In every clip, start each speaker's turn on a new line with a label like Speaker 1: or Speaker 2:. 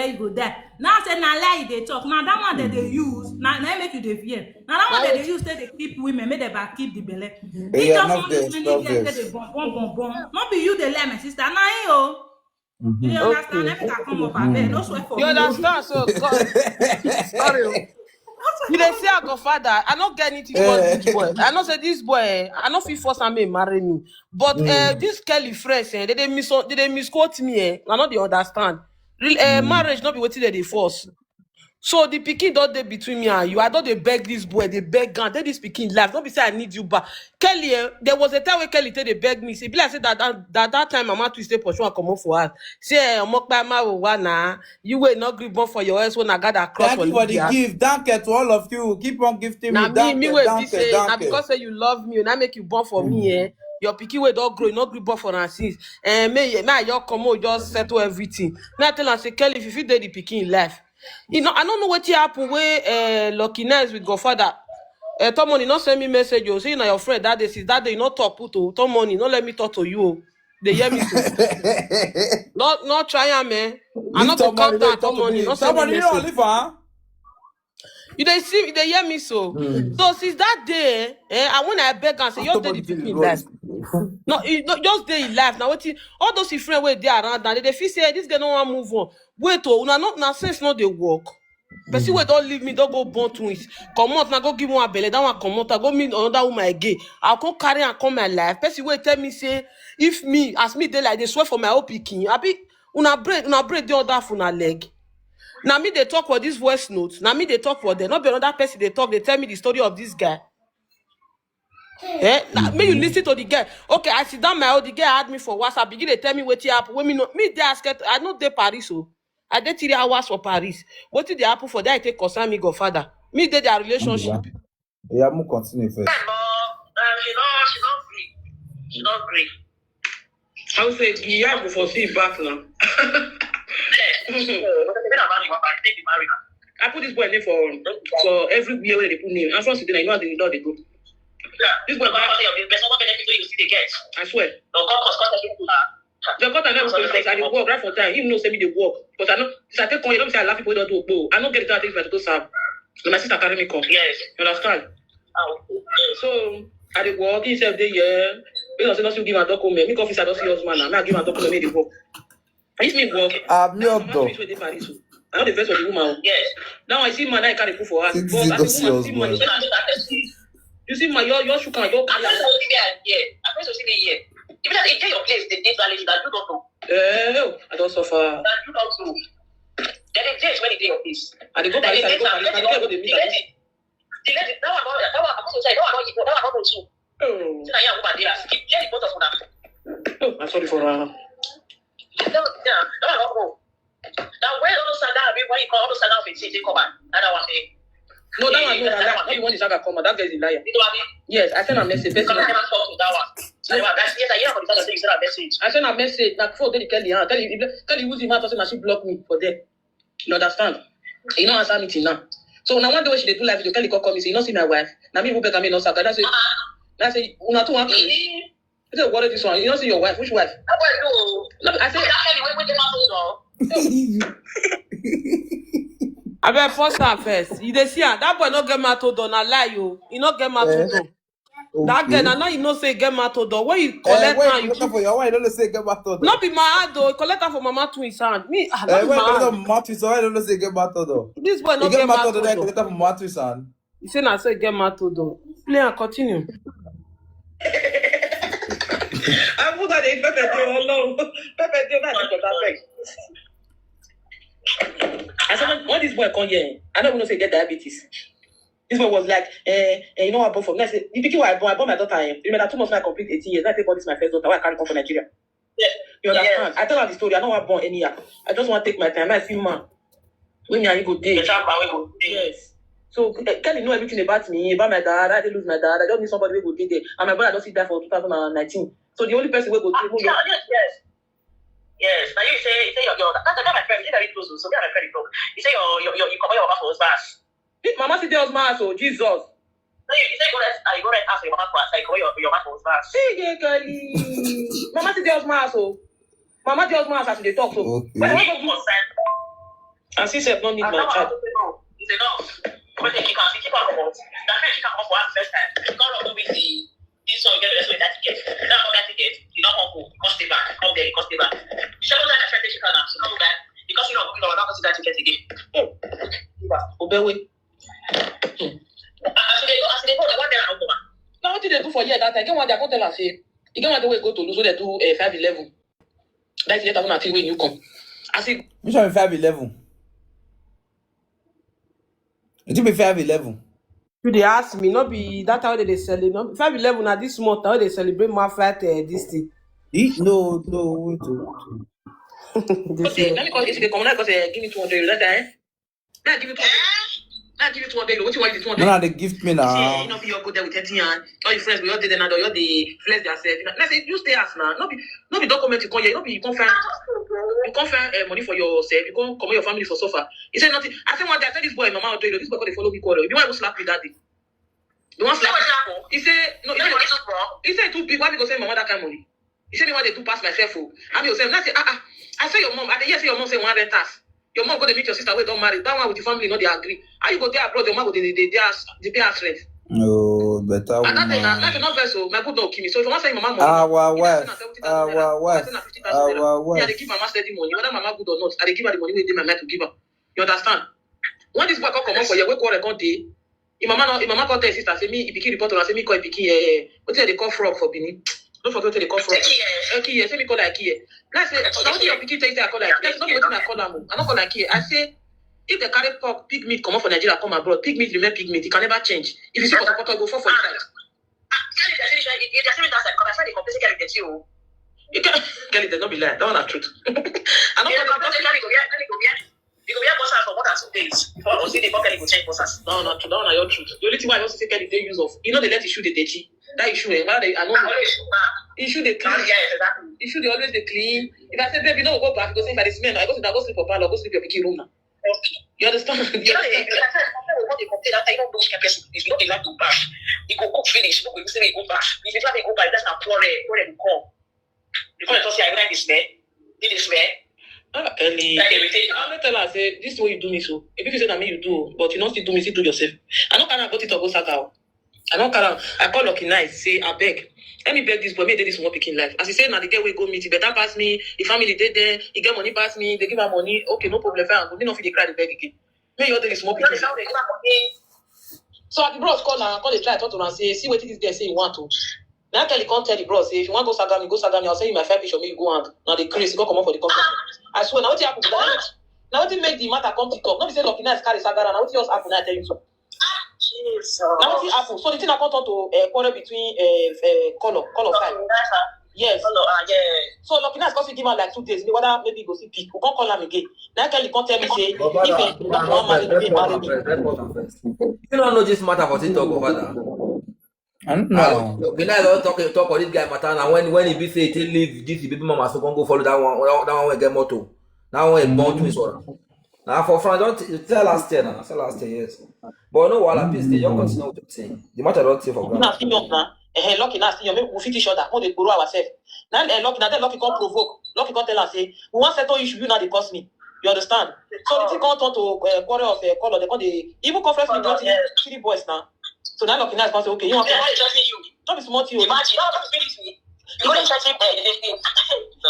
Speaker 1: you go die. Now say na lie they talk. Now that one that they use, now make you dey fear. Now that one that they use they keep women, make them keep the belly. He
Speaker 2: Yeah,
Speaker 1: just
Speaker 2: not
Speaker 1: want use
Speaker 2: this,
Speaker 1: many
Speaker 2: not
Speaker 1: girls
Speaker 2: this.
Speaker 1: say they bomb. Not be you the lie, my sister. Now you. You understand? Let me come up and no swear for
Speaker 3: You
Speaker 1: me.
Speaker 3: understand? So God, sorry. You dey say I go father. I not get anything towards this boy. I not say this boy. I not feel force and marry me. But this Kelly friends, they misquote me. I not they understand. Marriage not be what they force. So the pikin don't dey between me and you. I don't they beg this boy. They beg and this pikin life. Don't be say I need you back. Kelly, there was a time when Kelly they beg me. Say, be like say that time Mama twist pursue and come up for her. Say, you will not gree born for your ass when I got that cross
Speaker 2: Thank
Speaker 3: for
Speaker 2: you for the
Speaker 3: Libya.
Speaker 2: gift. Thank you to all of you. Keep on gifting
Speaker 3: Now
Speaker 2: me.
Speaker 3: me will be say now
Speaker 2: Thank you.
Speaker 3: because say you love me, now make you born for me. Your pikin will don't grow, not gree born for her since. And may you come out just settle everything. Now I tell her say Kelly, if you fit dey the pikin life. You know, I don't know what happened where luckiness with Godfather. Tom Money not send me message. You say you know your friend that day, since that day you not talk to Tom Money, not let me talk to you. They hear me so. Not try man. I not go
Speaker 2: Tom Money,
Speaker 3: contact Tom Money, not send me
Speaker 2: somebody you don't
Speaker 3: message.
Speaker 2: live, huh?
Speaker 3: You they see, they hear me so. So since that day, and when I beg and say, just day the pikin life. No, just day in life. Now what all those friends where they around now, they feel say this guy don't want to move on. Wait, oh, now sense not they work. Person where don't leave me, don't go born twins. Come out now, go give one belly. That one come out, I go meet another woman again. I'll come carry and come my life. Person where tell me say, if me as me they like they swear for my own pikin, I be una break the other for una leg. Now me they talk for this voice notes. Now me they talk for them. Not be another person they talk. They tell me the story of this guy. Now, me you listen to the guy. Okay, I sit down my own. The guy had me for WhatsApp. Begin they tell me what happened. When me know me they ask. I know they Paris so. I did 3 hours for Paris. What did they happen for that? I take concern me Godfather. Me did their relationship.
Speaker 2: Yeah, I'm gonna continue first.
Speaker 4: She not agree.
Speaker 3: I would say you have to foresee back now. I put this boy name for every year where they put name. I'm from Sweden. I know how they go.
Speaker 4: Yeah. This boy you see the get.
Speaker 3: I swear.
Speaker 4: The
Speaker 3: got never because I work right for time. Even though say me they work, but I know since I take on you don't say I laugh people don't do go. I don't get it. I think I go serve. My sister carry me come.
Speaker 4: Yes.
Speaker 3: You understand?
Speaker 4: Okay.
Speaker 3: So I dey work. He said year. We don't say nothing give a document. Me officer don't see us man. Now give a document. Me they work. If me work.
Speaker 2: Me up though.
Speaker 3: I know the first of the woman.
Speaker 4: Yes.
Speaker 3: Now I see man I carry put for her. But I see woman see money. You see my your shoe can your carry.
Speaker 4: I'm supposed to see me here. Even if you your place, they date value that you don't know.
Speaker 3: I don't suffer.
Speaker 4: That you don't know. Then they date when they your place.
Speaker 3: And they go Paris. I go the meet.
Speaker 4: The lady, that one I'm supposed to say, that one not too. So now you woman there. Keep the both of them.
Speaker 3: I'm sorry for her.
Speaker 4: That one not go. Now where all those sandals, why you call all those sandals with they come back? That one day.
Speaker 3: No, that one, not the one is Saga come. That guy is a liar.
Speaker 4: You know what I mean?
Speaker 3: Yes, I sent a message.
Speaker 4: Come on, talk to that one. Yes, I hear about the you sent a message.
Speaker 3: I sent a message. Like before they Kelly, Kelly who's the man person she block me for there. You understand? You know answer me till now. So now one day when she do live video, Kelly call me say, you not see my wife. Now me who beg me no Saga. That's it. That's it. Una two one. I say what is this one? You don't see your wife. Which wife? I say I better first and first. You dey see that boy not get matodor na lie you. He not get matodor. That girl now you know say get matodor. When you collect now you
Speaker 2: for your wife. Don't say get matodor.
Speaker 3: Not be my hand though. Collect her for Mama twins hand. Me.
Speaker 2: When Mama twins, why don't say get matodor?
Speaker 3: This boy not get matodor.
Speaker 2: Collect her for Mama twins hand.
Speaker 3: You say na say get matodor. Play and continue. I put that in Pepe Dio. No, Pepe Dio. I said, when this boy come here, I don't even say get diabetes. This boy was like, you know what I bought for me? I said, the pikin I bought my daughter. Remember, 2 months when I complete 18 years. I say, this is my first daughter. Why I can't come from Nigeria?
Speaker 4: Yeah.
Speaker 3: You understand? I tell her the story. I know what I born any year. I just want to take my time. I see man. When me and you go date. Yes. So Kelly know everything about me, about my dad. I didn't lose my dad. I don't need somebody who go date there. And my brother don't see that for 2019. So the only person who go date.
Speaker 4: Yes. Now you say your that's my friend. He's very close. So me and my friend talk. You say you come your mama for husband.
Speaker 3: Mama see the husband, so Jesus.
Speaker 4: No, you say you go right ask your mama for say come your mama for husband.
Speaker 3: Hey, Kelly. Mama see the husband, so. Mama the husband as they talk so.
Speaker 2: Okay.
Speaker 4: When you consent.
Speaker 3: And she said, not need my child.
Speaker 4: It's enough. When they keep on about that friend, she can come for us first time. She can't go with this one, get the rest of that ticket. That one that ticket, you don't want to cost it back. Come there, cost it back. She don't like that friend, she can't now. She can't go back. Because you know, not consider that ticket again.
Speaker 3: Obewe.
Speaker 4: As they go, the one there and over.
Speaker 3: Now what did they do for year that time? Again, one they tell us say, again one they go to lose, so they do 511. That's 2003 when you come. I see.
Speaker 2: Which one 511? It will be 511.
Speaker 3: You they ask me, not be that how they sell it. No, 511 at this month, how they celebrate my flight this thing.
Speaker 2: No, wait.
Speaker 3: Okay, let me call if they come now because give me 200 that time. Now give me 200. Now give you 200. What you want? 200.
Speaker 2: No, they gift me now.
Speaker 3: See, you know, you go there with 30 and all your friends, we all did it now. You all the flex themselves. Let's say you stay as now. Not be document you come here. Not be you confirm money for yourself. You come your family for suffer. He said nothing. I said one day I said this boy, mama, this boy they follow me quarrel. You want to slap me that day? The one slap. He said no. He said too big. Why because say mama that kind of money? He said me want they do pass myself. I'm yourself. Now say I say your mom. I say your mom say one rent us. Your mom go to meet your sister. We don't marry. That one with your family, no, they agree. How you go there abroad? Your mom go they pay us rent.
Speaker 2: No, better.
Speaker 3: And that's not vessel. My good dog kill me. So if you want to say mama money,
Speaker 2: our wife.
Speaker 3: Yeah, they give mama steady money. Whether mama good or not, I they give her the money we did my mind to give her. You understand? When this boy come out for your work quarter day, if mama call tell sister say me, if pikin report or say me call pikin what they call frog for Benin. Don't forget they call frog. Okay, say me call like here. Now say now your pikin tell you I call like that's not what I call am. I don't call like here. I say if the carry pork, pig meat come out for Nigeria, come abroad. Pig meat remain pig meat. It can never change. If you see for support, go for inside. You can get it. Not be lie. That one is truth. I don't
Speaker 4: you go wear boxers for more than 2 days before or see the pocket go change boxers.
Speaker 3: No, not true. That one is your truth. The only thing why I also say Kelly they use of they let issue the dirty. That issue, I know. Issue the clean. Issue they always the clean. If I say baby, no go back because if I smell, I go sleep for parlor, go sleep your picky room now.
Speaker 4: Okay.
Speaker 3: You understand?
Speaker 4: You know, they complain that I don't know person. If you don't like to bash, you go cook finish. You go say go bash. If you try to go bash, that's not quarrel will come. Because I say I like this man. Did this man?
Speaker 3: Ellie, I'm not tell her say this is what you do me so. If you say that me you do, but you don't still do me, still do yourself. I don't carry got it or go saga. I don't carry. I call Lucky nice. Say I beg. Let me beg this boy. Me take this one picking life. As he say now the girl will go meet. He better pass me. The family they there. He get money pass me. They give her money. Okay, no problem. Fine. But they don't feel they cry the beg again. Me you take this small picking. So the bros call now. Call the try talk to her and say see what this girl say you want to. Now Kelly can't tell the bros say if you want to go saga me, go saga me. I'll send you my 5 picture. Me you go and now the crazy go come up for the company. I swear now what happen? Now what make the matter come to talk? Not be say Lucky nice carry saga. Now what just happen? I tell you so. Now what happen? So the thing I come to quarrel between color 5. Yes. So Lucky nice because he give her like 2 days. Whether maybe go see pick. We can't call him again. Now Kelly can't tell me say if he not one marry me.
Speaker 5: You don't know this matter for TikTok or father.
Speaker 2: I don't know.
Speaker 5: The night don't talk on this guy matter now. When he be say he leave this baby mama so go follow that one will get moto. That one is born to his one. Now for France, don't tell last year now. Tell last year, yes. But no wala please stay. Just continue what you're saying. The matter don't take for granted.
Speaker 3: Now still young now. Lucky now still young. We fit each other. We dey grow ourselves. Now Lucky can't provoke. Lucky can't tell us say we want settle issue. You now they cost me. You understand? So the thing can't turn to quarrel of color. They can't even conference with 3 boys now. So now Lucky now is say okay. You want to? Don't be smart you.
Speaker 4: Imagine how to finish me. You go inside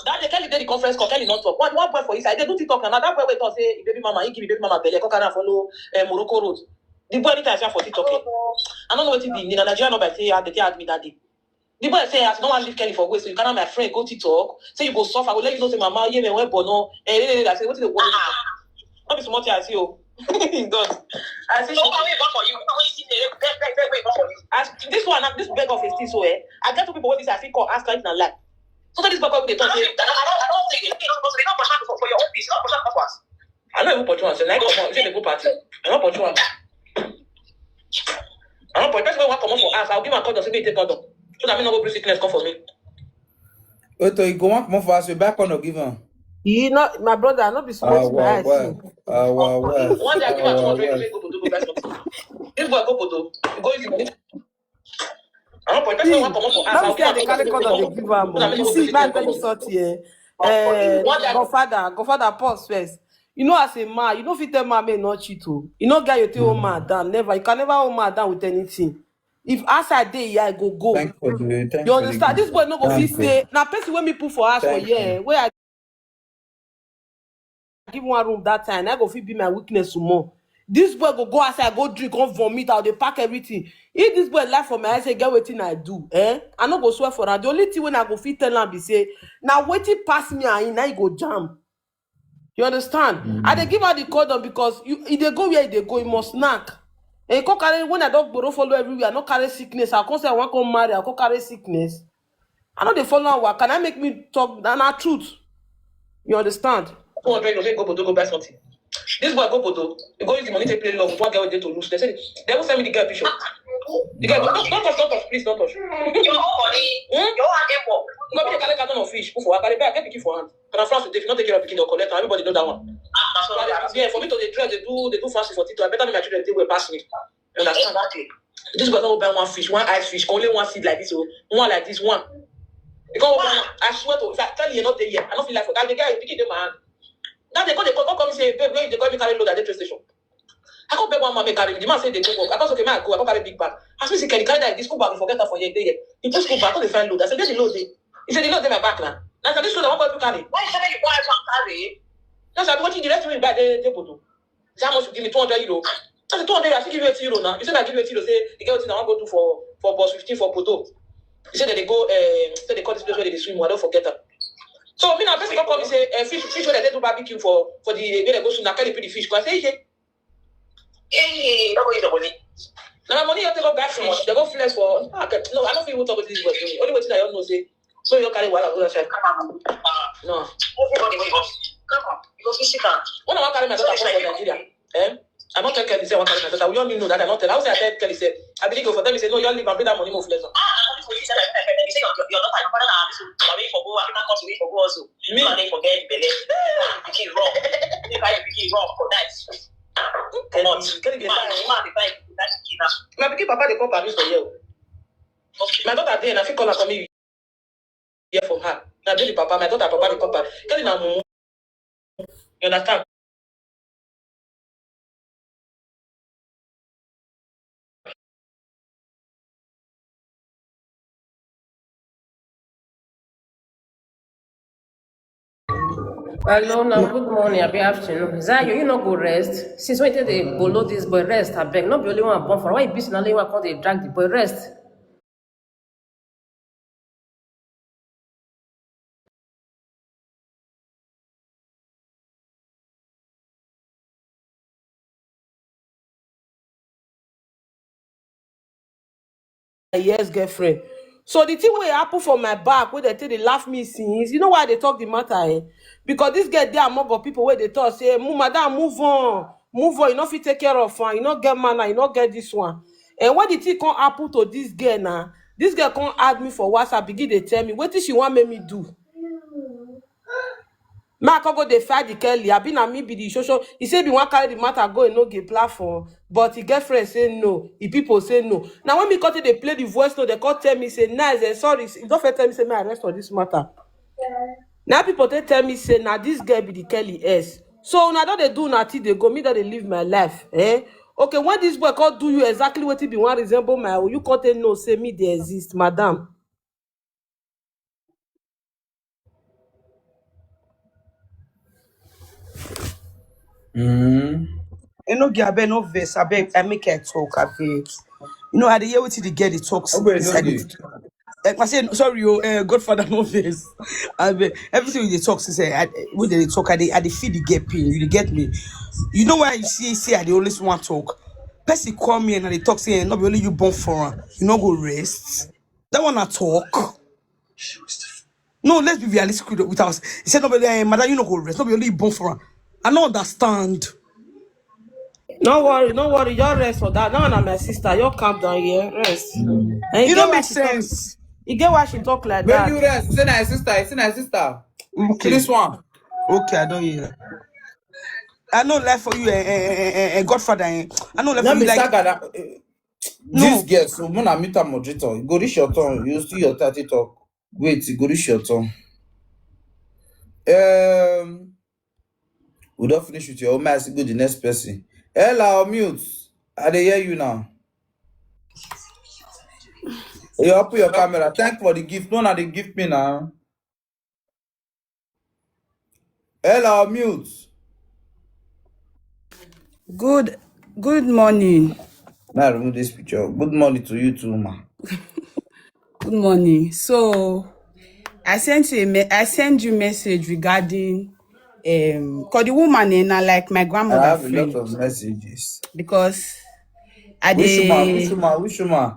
Speaker 3: that they Kelly did the conference call. Kelly not talk. One boy for inside. They do TikTok now. That boy wait talk say baby mama. He give baby mama belly. Come carry follow Morocco road. The boy anytime say for TikTok. I don't know what it be. In Nigeria, no by say they ask me that day. The boy say as no one leave Kelly for way, so you cannot my friend go TikTok. Say you go suffer. I will let you know say mama yeah me went bono. I say what is the word? Not be smart I see you. God. I say
Speaker 4: for you.
Speaker 3: As this one, this beg of a still so I get to people with this I think call ask like na lie. So that this beg of they talk say
Speaker 4: I don't think they don't push for your own peace. Not push for us.
Speaker 3: I know you put one. So like come on, say they go party. I don't put one. I don't put person want come on for us. I'll give my condom so they take condom. So that me no go bring sickness come for me.
Speaker 2: Wait till you go on come on for us. You back on or give him?
Speaker 6: You not my brother, not be smart.
Speaker 2: One
Speaker 3: One day I give her 200 go to go this boy go to go easy money. I don't put person want come on for us.
Speaker 6: Don't say they carry condom they give am. You see, man tell you sort here. Godfather, pause first.
Speaker 3: You know, as a man, you don't fit tell man may not cheat. Oh. You know, get your tail man down. Never. You can never hold man down with anything. If outside day, yeah, I go.
Speaker 2: Thank you. Thank
Speaker 3: You understand? This boy no go fit
Speaker 2: Thank you.
Speaker 3: stay. Now, person when me put for us for
Speaker 2: Thank
Speaker 3: yeah, where I give one room that time, I go fit be my weakness some more. This boy go outside, go drink, go vomit out, they pack everything. If this boy laugh for my eyes, say get wetin I do, I no go swear for that. The only thing when I go fit tell am be say, now wetin pass me and now you go jam. You understand? I dey give her the cordon because if they go where they go, you must snack. And you can't carry when I don't borrow follow everywhere, I not carry sickness. I can't say I want to come marry, I can't carry sickness. I know they follow work. Can I make me talk na truth? You understand? 200 you go Bodo go buy something. This boy go Bodo, you go use the money to play love with one girl they to lose. They say they will send me the girl picture. The girl, don't touch, please don't touch.
Speaker 4: Your own money. Your own get work.
Speaker 3: No, me carry carton of fish. Put for I carry back, get picky for hand. Can I France if you not take care of picking or collect? Everybody know that one.
Speaker 4: That's what I
Speaker 3: Yeah, for me to the dress, they do fancy for Tito. I better make my children they will pass me. You understand?
Speaker 4: exactly.
Speaker 3: This boy don't buy one fish, one ice fish, only one seed like this, one like this, one. Because I swear to, if I tell you not there, I don't feel like for that. The guy picking them hand. Now they come say, babe, where they call me carry load at the train station. I can't beg one man carry me. The man say they go work. I can't okay, man, I can't carry big bag. As me say, can you carry that? This school bag, we forget that for your day. He put school bag, I can't find load. I said, where the load day? He said, the load in my back now. Now this load I want to carry.
Speaker 4: Why you say you want to carry?
Speaker 3: That's why watching the rest of me buy the bottle. Say how much you give me 200 euro. I said 200, I still give you 80 euro now. You said I give you 80 euro, say the girl thing I want to go do for bus 15 for Poto. He said that they go, say they call this place where they swim, I don't forget that. So me now person come come say fish where they do barbecue for the where they go swim, I carry the fish. I say
Speaker 4: Hey, don't go use the money.
Speaker 3: now my money you have to go buy fish. They go flex for no, I don't feel what talk about this boy. Only way I don't know say so you carry water go outside. No.
Speaker 4: Everybody wait up. Come on, because we sit down.
Speaker 3: When I want carry my daughter from Nigeria, I don't tell Kelly say I want carry my daughter. We all know that I not tell. I say I tell Kelly say I believe go for them. He say no, you all leave and bring that money more flex.
Speaker 4: You say your daughter, your father now, so wait for go, African country wait for go also. Me and they forget the belly. Pikin wrong. If I pikin wrong for that. Come on, Kelly get that.
Speaker 3: My pikin papa they come Paris for you. My daughter there, and I feel call her for me. Hear from her. Now the papa, my daughter papa they come Paris. Kelly now mumu. You understand?
Speaker 7: Hello, now good morning, abi afternoon. Zayo, you no go rest. Since when they below this boy rest, I beg. Not be only one born for. Why you busy now? Only one come they drag the boy rest.
Speaker 3: Yes, girlfriend. So the thing wey happen for my back, where they tell they laugh me since, you know why they talk the matter, Because this girl there among of people where they talk say, madam, move on, you know if you take care of her, you know get manner, you know get this one. And when the thing come happen to this girl now, this girl come add me for WhatsApp, begin they tell me what she want make me do. Ma can go dey fight the Kelly. I been na me be the social. He say be one carry the matter go and no get platform, but the girlfriend say no. The people say no. Now when me cut it, they play the voice note. They call tell me say nice and sorry. If don't tell me say me arrest for this matter. Now people they tell me say now this girl be the Kelly S. So now that they do nothing, they go me that they live my life. Okay, when this boy can't do you exactly what he be one resemble my own, you can't no say me they exist, madam.
Speaker 6: You know, Gabe, no verse. I beg, I make her talk. I beg. You know, I hear what the girl the talks
Speaker 2: Okay, no
Speaker 6: inside
Speaker 2: good.
Speaker 6: I say sorry, Godfather, no verse. I beg everything they talk since when they talk, I they feel the get pain. You get me? You know why you say I they always want talk. Person call me and they talk say not be only you born for her. You know go rest. That one I talk. No, let's be realistic with us. He said nobody, madam, you know go rest. Not be only you born for her. I don't understand.
Speaker 3: No worry, you rest for that. Now I'm my sister, you calm down here, rest. And
Speaker 6: It don't make sense.
Speaker 3: You get why she talk like
Speaker 2: When
Speaker 3: that.
Speaker 2: you rest, say my sister, say my sister.
Speaker 6: Okay.
Speaker 2: This one.
Speaker 6: Okay, I don't hear. I know life for you, Godfather. I know life for
Speaker 2: Let
Speaker 6: you
Speaker 2: me
Speaker 6: like.
Speaker 2: saga
Speaker 6: No.
Speaker 2: this girl, so when I meet a moderator, you go reach your turn. You see your 30 talk. Wait, you go reach your turn. We don't finish with your own. I go the next person. Ella, mute. I dey hear you now. You open your camera. Thank for the gift. No, na they gift me now. Ella, mute.
Speaker 6: Good morning.
Speaker 2: Now remove this picture. Good morning to you too, ma.
Speaker 6: Good morning. So I sent you message regarding cause the woman na like my
Speaker 2: I
Speaker 6: grandmother
Speaker 2: have a
Speaker 6: friend
Speaker 2: lot of messages.
Speaker 6: because I
Speaker 2: Which
Speaker 6: dey
Speaker 2: woman?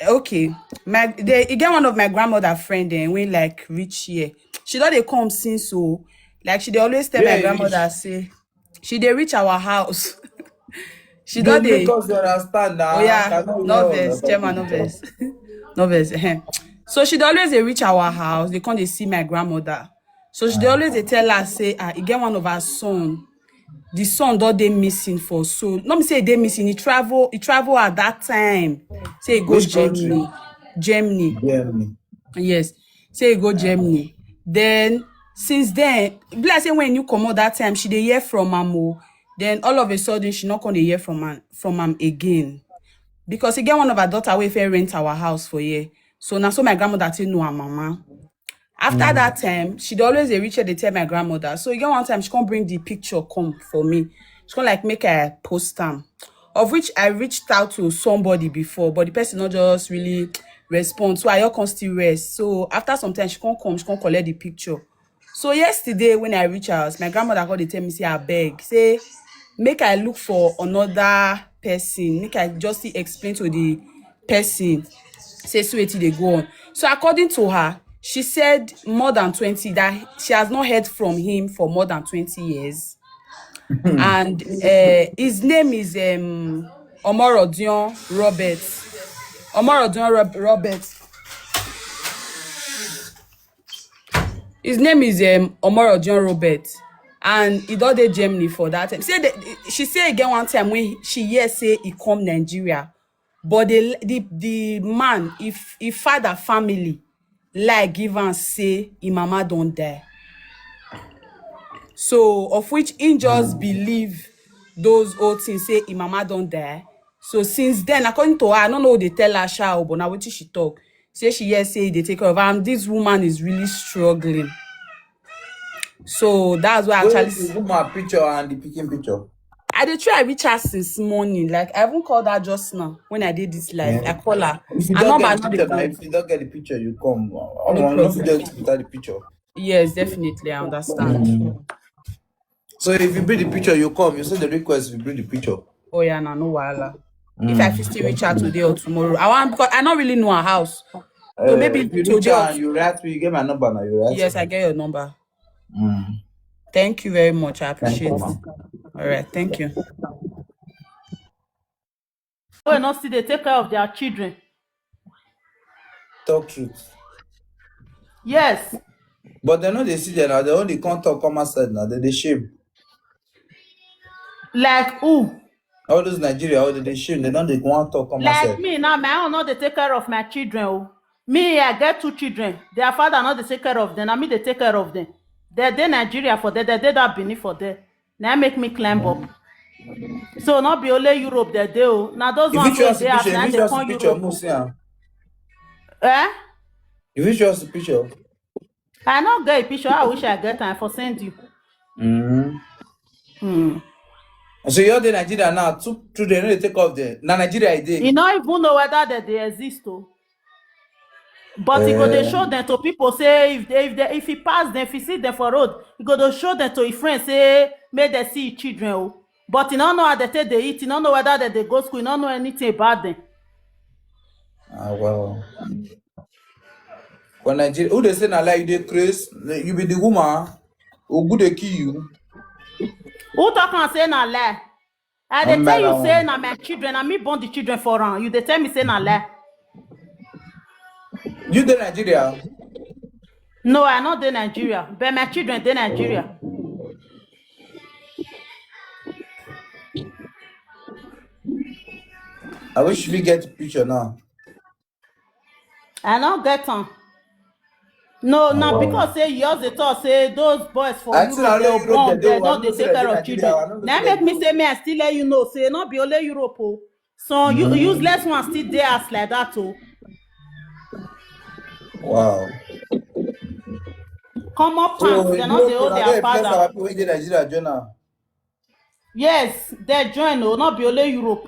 Speaker 6: okay. You get one of my grandmother friend when like reach here. She don dey come since so like she dey always tell my
Speaker 2: Yeah,
Speaker 6: grandmother say she dey reach our house. She
Speaker 2: they
Speaker 6: don
Speaker 2: make
Speaker 6: dey
Speaker 2: us understand now.
Speaker 6: oh yeah,
Speaker 2: Cannot hear
Speaker 6: no
Speaker 2: all
Speaker 6: vex,
Speaker 2: about
Speaker 6: chairman, no vex. No vex. So she dey always dey reach our house. They come dey see my grandmother. So she dey always dey tell her say e get one of her son. The son don dey missing for so. Not me say e dey missing. He travel at that time. Say he go
Speaker 2: Which country?
Speaker 6: Germany.
Speaker 2: Germany.
Speaker 6: Yes. Say he go Germany. Then since then, be like say when you come out that time, she dey hear from am o. Then all of a sudden, she not gonna hear from am again. Because he get one of her daughter wey fit rent our house for here. So now so my grandmother take know her mama. After that time, she'd always reach her, they tell my grandmother. So you get one time she can't bring the picture come for me. She can't like make a post them. Of which I reached out to somebody before, but the person not just really respond. So I can't still rest. So after some time, she can't collect the picture. So yesterday when I reach out, my grandmother called, they tell me, say, I beg, say, make I look for another person. Make I just explain to the person, say, so they go on. So according to her, she said more than 20, that she has not heard from him for more than 20 years. And his name is Omorodion Robert. His name is Omorodion Robert. And he don dey Germany for that time. She say again one time when she hear say he come Nigeria. But the man, if father family like give am say him mama don die. So of which he just believe those old things, say him mama don die. So since then, according to her, I don't know what they tell her sha, but now wetin she talk. Say she hear say they take care of her. And this woman is really struggling. So that's why
Speaker 2: Where
Speaker 6: actually
Speaker 2: is the woman picture and the picking picture?
Speaker 6: I dey try reach her since morning. Like I even called her just now when I did this live.
Speaker 2: Yeah.
Speaker 6: I call her.
Speaker 2: If you
Speaker 6: Her
Speaker 2: don't
Speaker 6: number
Speaker 2: get the
Speaker 6: not
Speaker 2: picture
Speaker 6: dey
Speaker 2: now,
Speaker 6: go.
Speaker 2: if you don't get the picture, you come.
Speaker 6: No
Speaker 2: I'm not
Speaker 6: problem.
Speaker 2: just without the picture.
Speaker 6: Yes, definitely. I understand.
Speaker 2: So if you bring the picture, you come. You send the request, you bring the picture.
Speaker 6: Oh yeah, no wahala. If I fit still reach her today or tomorrow, I want because I don't really know her house. So maybe
Speaker 2: If you reach
Speaker 6: today
Speaker 2: her
Speaker 6: or
Speaker 2: and you write me, you get my number now. You write
Speaker 6: yes,
Speaker 2: me.
Speaker 6: I get your number.
Speaker 2: Mm.
Speaker 6: Thank you very much. I
Speaker 2: Thank
Speaker 6: appreciate
Speaker 2: you,
Speaker 6: it.
Speaker 2: ma'am.
Speaker 6: All right, thank you.
Speaker 1: Wey not still dey take care of their children.
Speaker 2: Talk truth.
Speaker 1: Yes.
Speaker 2: But they know they see there now. They only can't talk come outside now. They shame.
Speaker 1: Like who?
Speaker 2: All those Nigeria, all they shame. They don't they want to talk come
Speaker 1: Like
Speaker 2: outside.
Speaker 1: me now, my own not dey take care of my children. Oh. Me, I get 2 children. Their father not dey take care of them. I me they take care of them. They Nigeria for them. They that Benin for them. Now make me climb up. So not be only Europe they do. Now those
Speaker 2: If
Speaker 1: ones
Speaker 2: you show
Speaker 1: wey
Speaker 2: us the
Speaker 1: dey
Speaker 2: picture,
Speaker 1: as now
Speaker 2: if you
Speaker 1: they
Speaker 2: show us the
Speaker 1: come
Speaker 2: picture,
Speaker 1: Europe.
Speaker 2: move see am.
Speaker 1: Eh?
Speaker 2: If you show us the picture.
Speaker 1: I not get a picture. I wish I get time for send you.
Speaker 2: So you're the Nigeria now. 2 children, they take off there. Now Nigeria is
Speaker 1: You
Speaker 2: there.
Speaker 1: not even know whether they exist. Oh. But he go dey show them to people say if he pass them, if he see them for road, he go dey show them to his friends say make they see his children. Oh. But he don't know how they take they eat. He don't know whether they go school. He don't know anything about them.
Speaker 2: Well. For Nigeria, who they say na like you dey craze, you be the woman who good they kill you.
Speaker 1: Who talk and say na lie? I dey
Speaker 2: I'm
Speaker 1: tell
Speaker 2: mad
Speaker 1: you say
Speaker 2: one.
Speaker 1: na my children, and me born the children for am. You dey tell me say na lie.
Speaker 2: You the Nigeria.
Speaker 1: No, I not dey Nigeria, but my children dey Nigeria.
Speaker 2: I wish we get the picture now.
Speaker 1: I not get am. No, now because say you also thought say those boys for
Speaker 2: I think
Speaker 1: Europe
Speaker 2: only
Speaker 1: they
Speaker 2: Europe
Speaker 1: born,
Speaker 2: they
Speaker 1: they
Speaker 2: do. I
Speaker 1: not they
Speaker 2: don't say
Speaker 1: take
Speaker 2: that
Speaker 1: care
Speaker 2: in
Speaker 1: of
Speaker 2: Nigeria. I
Speaker 1: children.
Speaker 2: don't
Speaker 1: Now
Speaker 2: say
Speaker 1: make
Speaker 2: that.
Speaker 1: me say me I still let you know say not be only Europe. Oh. So you useless ones still there as like that oh.
Speaker 2: Wow.
Speaker 1: Common pants,
Speaker 2: So
Speaker 1: they're not the
Speaker 2: Europe,
Speaker 1: old
Speaker 2: now
Speaker 1: their
Speaker 2: they place
Speaker 1: father.
Speaker 2: our people in Nigeria, Jonah.
Speaker 1: Yes, they join oh, not be only Europe.